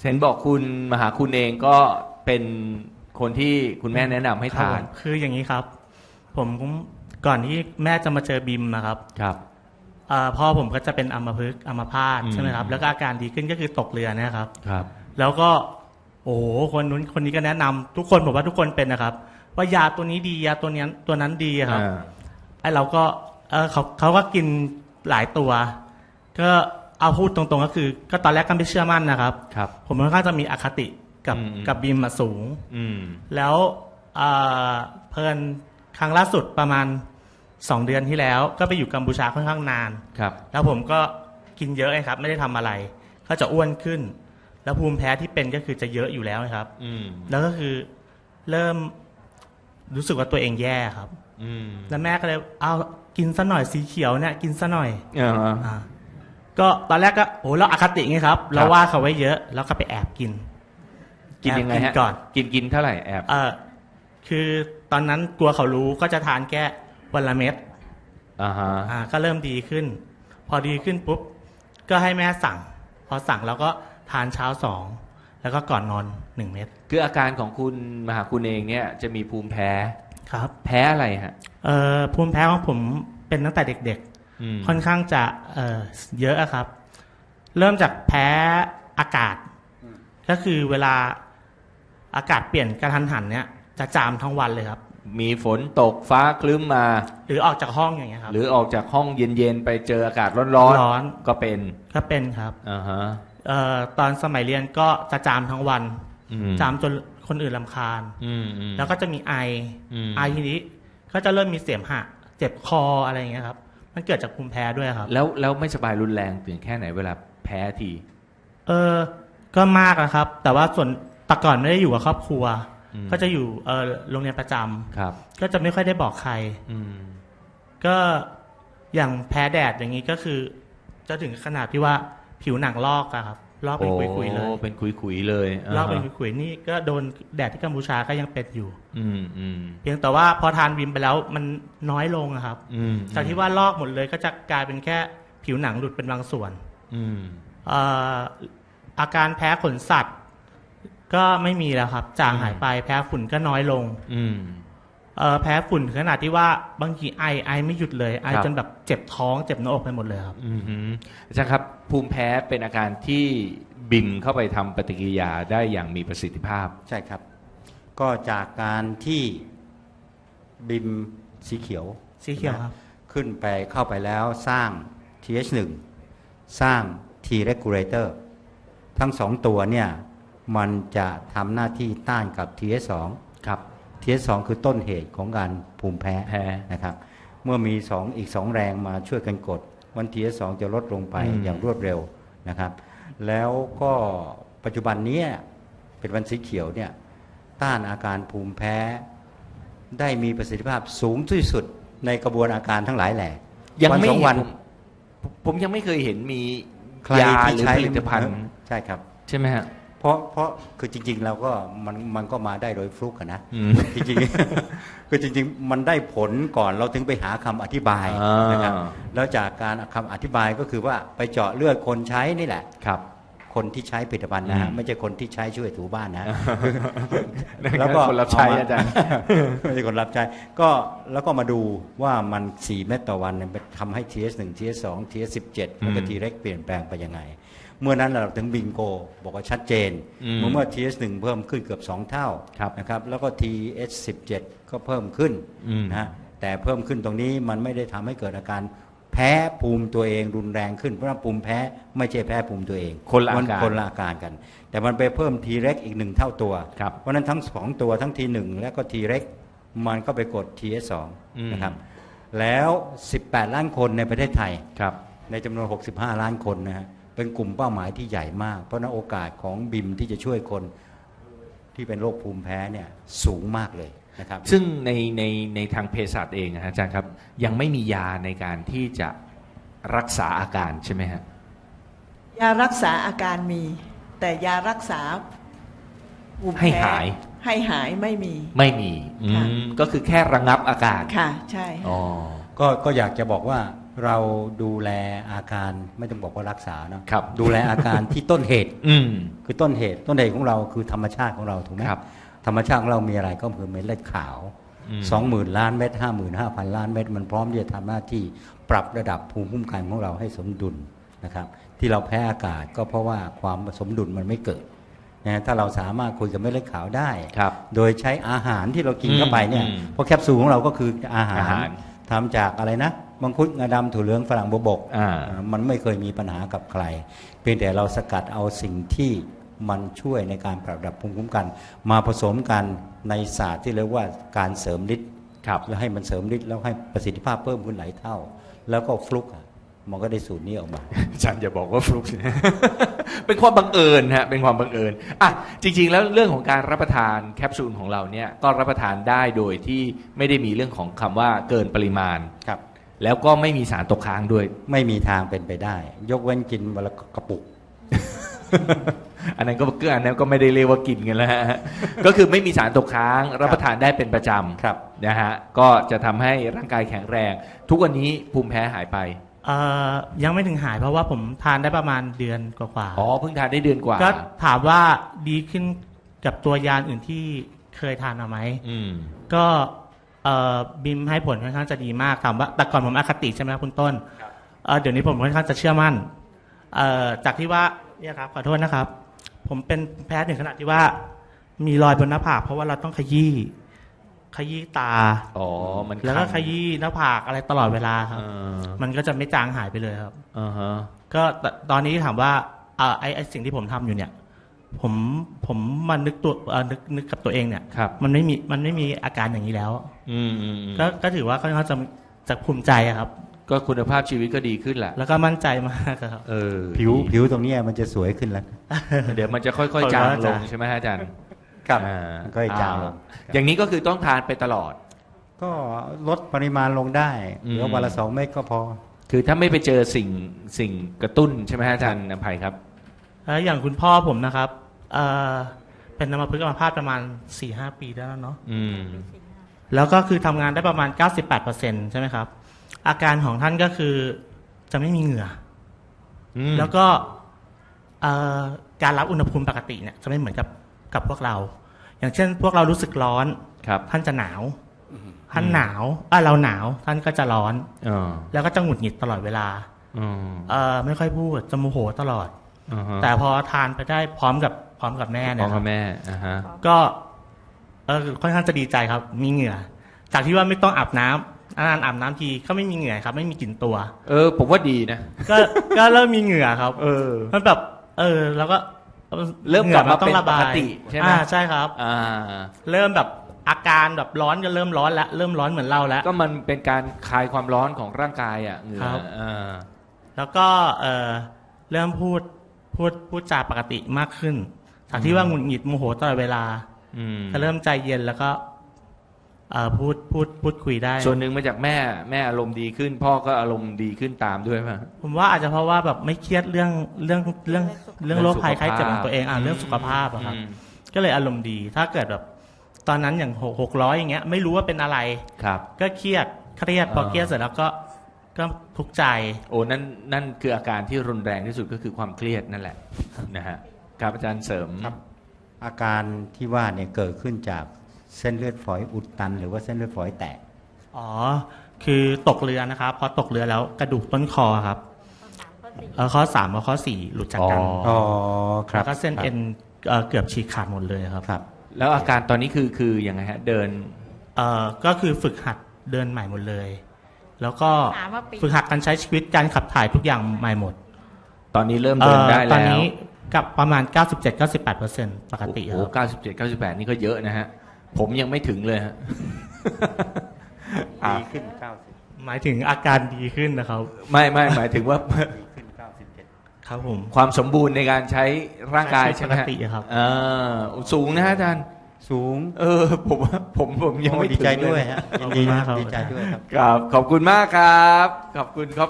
เห็นบอกคุณมหาคุณเองก็เป็นคนที่คุณแม่แนะนำให้ทาน คืออย่างนี้ครับผมก่อนที่แม่จะมาเจอบิมนะครับครับพ่อผมก็จะเป็นอัมพฤกษ์อัมพาตใช่ไหมครับแล้วก็อาการดีขึ้นก็คือตกเรือนะครับครับแล้วก็โอ้โหคนนู้นคนนี้ก็แนะนำทุกคนผมว่าทุกคนเป็นนะครับว่ายาตัวนี้ดียาตัวนี้ตัวนั้นดีครับไอ้เราก็เขาก็กินหลายตัวก็เอาพูดตรงๆก็คือก็ตอนแรกก็ไม่เชื่อมั่นนะครับผมค่อนข้างจะมีอคติกับบิมมาสูงแล้วเพลินครั้งล่าสุดประมาณ2 เดือนที่แล้วก็ไปอยู่กัมพูชาค่อนข้างนานแล้วผมก็กินเยอะครับไม่ได้ทำอะไรก็จะอ้วนขึ้นแล้วภูมิแพ้ที่เป็นก็คือจะเยอะอยู่แล้วครับแล้วก็คือเริ่มรู้สึกว่าตัวเองแย่ครับแล้วแม่ก็เลยเอากินซะหน่อยสีเขียวเนี่ยกินซะหน่อยก็ตอนแรกก็โอ้เราอคติไงครับเราว่าเขาไว้เยอะแล้วก็ไปแอบกินยังไงฮะก่อนกินเท่าไหร่แอบคือตอนนั้นกลัวเขารู้ก็จะทานแค่วันละเม็ดก็เริ่มดีขึ้นพอดีขึ้นปุ๊บก็ให้แม่สั่งพอสั่งแล้วก็ทานเช้า2แล้วก็ก่อนนอน1 เม็ดคืออาการของคุณมหาคุณเองเนี่ยจะมีภูมิแพ้ครับแพ้อะไรฮะภูมิแพ้ของผมเป็นตั้งแต่เด็กๆค่อนข้างจะเยอะครับเริ่มจากแพ้อากาศก็คือเวลาอากาศเปลี่ยนกระทันหันเนี่ยจะจามทั้งวันเลยครับมีฝนตกฟ้าคลึ้มมาหรือออกจากห้องอย่างเงี้ยครับหรือออกจากห้องเย็นๆไปเจออากาศร้อนๆก็เป็นครับตอนสมัยเรียนก็จะจามทั้งวันจามจนคนอื่นรำคาญแล้วก็จะมีไอทีนี้ก็จะเริ่มมีเสมหะเจ็บคออะไรอย่างเงี้ยครับมันเกิดจากภูมิแพ้ด้วยครับแล้วไม่สบายรุนแรงถึงแค่ไหนเวลาแพ้ทีก็มากนะครับแต่ว่าส่วนแต่ก่อนไม่ได้อยู่กับครอบครัวก็จะอยู่โรงเรียนประจำก็จะไม่ค่อยได้บอกใครก็อย่างแพ้แดดอย่างนี้ก็คือจะถึงขนาดที่ว่าผิวหนังลอกอะครับลอกเป็นขุยๆเลยเป็นขุยๆเลยลอกเป็นขุยๆนี่ก็โดนแดดที่กัมพูชาก็ยังเป็นอยู่เพียงแต่ว่าพอทานวิมไปแล้วมันน้อยลงครับจากที่ว่าลอกหมดเลยก็จะกลายเป็นแค่ผิวหนังหลุดเป็นบางส่วนอาการแพ้ขนสัตว์ก็ไม่มีแล้วครับจางหายไปแพ้ฝุ่นก็น้อยลงแพ้ฝุ่นขนาดที่ว่าบางทีไอไม่หยุดเลยไอจนแบบเจ็บท้องเจ็บหน้าอกไปหมดเลยครับอาจารย์ครับภูมิแพ้เป็นอาการที่บิมเข้าไปทำปฏิกิริยาได้อย่างมีประสิทธิภาพใช่ครับก็จากการที่บิมสีเขียวครับขึ้นไปเข้าไปแล้วสร้าง TH1 สร้าง T regulator ทั้ง2ตัวเนี่ยมันจะทำหน้าที่ต้านกับ TH2 ครับ TH2 คือต้นเหตุของการภูมิแพ้นะครับเมื่อมีอีก2แรงมาช่วยกันกดวัน TH2 จะลดลงไปอย่างรวดเร็วนะครับแล้วก็ปัจจุบันนี้เป็นวันสีเขียวเนี่ยต้านอาการภูมิแพ้ได้มีประสิทธิภาพสูงที่สุดในกระบวนอาการทั้งหลายแหล่ยังไม่ผมยังไม่เคยเห็นมียาหรือผลิตภัณฑ์ใช่ครับใช่ไหมฮะเพราะคือจริงๆเราก็มันก็มาได้โดยฟลุกนะจริงๆคือจริงๆมันได้ผลก่อนเราถึงไปหาคำอธิบายนะครับแล้วจากการคำอธิบายก็คือว่าไปเจาะเลือดคนใช้นี่แหละครับคนที่ใช้ผลิตภัณฑ์นะฮะไม่ใช่คนที่ใช้ช่วยถูบ้านนะแล้วก็คนรับใช้อาจารย์ไม่ใช่คนรับใช้ก็แล้วก็มาดูว่ามัน4 เม็ดต่อวันทำให้ TH1 TH2 TH17 แล้วก็ T reg เปลี่ยนแปลงไปยังไงเมื่อนั้นเราถึงบิงโกบอกว่าชัดเจนเมื่อ TH1 เพิ่มขึ้นเกือบ2 เท่านะครับแล้วก็ TH17 ก็เพิ่มขึ้นนะแต่เพิ่มขึ้นตรงนี้มันไม่ได้ทำให้เกิดอาการแพ้ภูมิตัวเองรุนแรงขึ้นเพราะว่าภูมิแพ้ไม่ใช่แพ้ภูมิตัวเองคนละอาการกันแต่มันไปเพิ่ม T reg อีก1 เท่าตัวเพราะนั้นทั้ง2ตัวทั้ง T1 และก็ T reg มันก็ไปกด TH2 นะครับแล้ว18 ล้านคนในประเทศไทยในจำนวน65 ล้านคนนะฮะเป็นกลุ่มเป้าหมายที่ใหญ่มากเพราะนั้นโอกาสของบิมที่จะช่วยคนที่เป็นโรคภูมิแพ้เนี่ยสูงมากเลยนะครับซึ่งในทางเภสัชเองอาจารย์ครับยังไม่มียาในการที่จะรักษาอาการใช่ไหมฮะยารักษาอาการมีแต่ยารักษาภูมิแพ้ให้หายไม่มีก็คือแค่ระงับอาการค่ะใช่ก็อยากจะบอกว่า เราดูแลอาการไม่ต้องบอกว่ารักษาเนาะ ครับ ดูแลอาการที่ต้นเหตุ อืม คือต้นเหตุของเราคือธรรมชาติของเราถูกไหม ครับ ธรรมชาติของเรามีอะไรก็คือเม็ดเลือดขาว 20,000 ล้านเม็ด55,000 ล้านเม็ดมันพร้อมที่จะทำหน้าที่ปรับระดับภูมิคุ้มกันของเราให้สมดุลนะครับที่เราแพ้อากาศก็เพราะว่าความสมดุลมันไม่เกิดนะถ้าเราสามารถคุยกับเม็ดเลือดขาวได้ ครับ โดยใช้อาหารที่เรากินเข้าไปเนี่ย อืม เพราะแคปซูลของเราก็คืออาหาร อาหาร ทำจากอะไรนะมังคุดงาดำถั่วเหลืองฝรั่งบวบก มันไม่เคยมีปัญหากับใครเพียงแต่เราสกัดเอาสิ่งที่มันช่วยในการปรับระดับภูมิคุ้มกัน มาผสมกันในศาสตร์ที่เรียกว่าการเสริมฤทธิ์ ครับ แล้วให้มันเสริมฤทธิ์แล้วให้ประสิทธิภาพเพิ่มขึ้นหลายเท่า แล้วก็ฟลุกมันก็ได้สูตรนี้ออกมา อาจารย์อย่าบอกว่าฟลุกสิ เป็นความบังเอิญฮะเป็นความบังเอิญอ่ะจริงๆแล้วเรื่องของการรับประทานแคปซูลของเราเนี่ยก็รับประทานได้โดยที่ไม่ได้มีเรื่องของคำว่าเกินปริมาณ ครับ แล้วก็ไม่มีสารตกค้างด้วย ไม่มีทางเป็นไปได้ ยกเว้นกินวันละกระปุก อันนั้นก็ไม่ได้เรียกว่ากินกันแล้วฮะ ก็คือไม่มีสารตกค้างรับประทานได้เป็นประจ ครับ ำนะฮะก็จะทำให้ร่างกายแข็งแรง ทุกวันนี้ภูมิแพ้หายไป ยังไม่ถึงหายเพราะว่าผมทานได้ประมาณเดือนกว่า อ๋อเพิ่งทานได้เดือนกว่า ก็ถามว่าดีขึ้นกับตัวยาอื่นที่เคยทานมาไหม อืม ก็บิมให้ผลค่อนข้างจะดีมากถามว่าแต่ก่อนผมอคติใช่ไหมครับคุณต้นเดี๋ยวนี้ผมค่อนข้างจะเชื่อมั่นจากที่ว่าเนี่ยครับขอโทษนะครับ ผมเป็นแพ้ถึงขนาดที่ว่ามีรอยบนหน้าผากเพราะว่าเราต้องขยี้ตา อ๋อมัน แล้วก็ คัน ขยี้หน้าผากอะไรตลอดเวลาครับ เออ มันก็จะไม่จางหายไปเลยครับ อ่าฮะ ก็ตอนนี้ถามว่าไอ้สิ่งที่ผมทำอยู่เนี่ย ผมมานึกนึกกับตัวเองเนี่ย ครับ มันไม่มีอาการอย่างนี้แล้ว อืมอืมอืม ก็ถือว่าค่อนข้างจะภูมิใจอะครับ ก็คุณภาพชีวิตก็ดีขึ้นแหละ แล้วก็มั่นใจมากครับ เออ ผิวตรงเนี้ยมันจะสวยขึ้นแล้ว เดี๋ยวมันจะค่อย ขอบคุณ ๆจาง อา ล จาง รย์ ใช่ไหมฮะอาจารย์ ครับ อ่า มันก็จะจางลง อย่างนี้ก็คือต้องทานไปตลอด ก็ลดปริมาณลงได้ อืม เหลือวันละ2 เม็ดก็พอ คือถ้าไม่ไปเจอสิ่งกระตุ้นใช่ไหมฮะอาจารย์อภัยครับ แล้วอย่างคุณพ่อผมนะครับเป็นอัมพฤกษ์อัมพาตประมาณ 4-5 ปีแล้วเนาะ อืม แล้วก็คือทำงานได้ประมาณ 98%ใช่ไหมครับ อาการของท่านก็คือจะไม่มีเหงื่อ แล้วก็การรับอุณหภูมิปกติเนี่ยจะไม่เหมือนกับพวกเรา อย่างเช่น พวกเรารู้สึกร้อน ครับ ท่านจะหนาวท่านหนาวเราหนาวท่านก็จะร้อน อ๋อ แล้วก็จะหงุดหงิดตลอดเวลา อืม ไม่ค่อยพูดจะโมโหตลอด อ่าฮะ แต่พอทานไปได้พร้อมกับแม่ พ่ เนี่ อย ค กั รั บบ แม่อ่าฮะ ก็ค่อนข้างจะดีใจครับ มีเหงื่อ จากที่ว่าไม่ต้องอาบน้ำอาบน้ำทีก็ไม่มีเหงื่อครับ ไม่มีกลิ่นตัว ผมว่าดีนะ ก็เริ่มมีเหงื่อครับ มันแบบแล้วก็ เริ่มกลับมา หงื่อต้องระบาย เป็นปกติใช่ไหม ใช่ครับ อ่า เริ่มแบบอาการแบบร้อนก็เริ่มร้อนแล้วเริ่มร้อนเหมือนเราแล้ว ก็มันเป็นการคลายความร้อนของร่างกายอ่ะเหงื่อ ครับ อ่า แล้วก็เริ่มพูดจาปกติมากขึ้น จากที่ว่าหงุดหงิดโมโหตลอดเวลา อืม ก็เริ่มใจเย็นแล้วก็พูดคุยได้ ส่วนหนึ่งมาจากแม่อารมณ์ดีขึ้น พ่อก็อารมณ์ดีขึ้นตามด้วยป่ะ ผมว่าอาจจะเพราะว่าแบบไม่เครียดเรื่องโรคภัยไข้เจ็บของตัวเองเรื่องสุขภาพอะครับ ก็เลยอารมณ์ดี ถ้าเกิดแบบตอนนั้นอย่าง600อย่างเงี้ยไม่รู้ว่าเป็นอะไร ครับ ก็เครียดพอเครียดเสร็จแล้วก็ทุกข์ใจ โอ้นั่นคืออาการที่รุนแรงที่สุดก็คือความเครียดนั่นแหละนะฮะครับอาจารย์เสริม อาการที่ว่าเนี่ยเกิดขึ้นจากเส้นเลือดฝอยอุดตัน หรือว่าเส้นเลือดฝอยแตก คือตกเรือนะครับพอตกเรือแล้วกระดูกต้นคอครับข้อ3กับข้อ4หลุดจากกัน อ๋อครับ แล้วก็เส้นเอ็นเกือบฉีกขาดหมดเลยครับ ครับ แล้วอาการตอนนี้คือยังไงฮะเดิน ก็คือฝึกหัดเดินใหม่หมดเลย แล้วก็ ถามว่าปี ฝึกหัดการใช้ชีวิตการขับถ่ายทุกอย่างใหม่หมด ตอนนี้เริ่มเดินได้แล้ว ตอนนี้กับประมาณ 97-98%ปกติ โอ้ ค โห รับ 97-98 นี่ก็เยอะนะฮะผมยังไม่ถึงเลยฮะ ดีขึ้น 90 หมายถึงอาการดีขึ้นนะครับ ไม่หมายถึงว่า ดีขึ้น 97 ครับผม ความสมบูรณ์ในการใช้ร่างกายใช่ไหม ปก ฮะ ติครับ สูงนะฮะอาจารย์ สูง ผมว่าผมยังไม่ ดี ถึง ใจ เล ด้วย ย ฮะ ขอบคุณมากครับ ดีใจด้วยครับ ครับขอบคุณมากครับขอบคุณครับ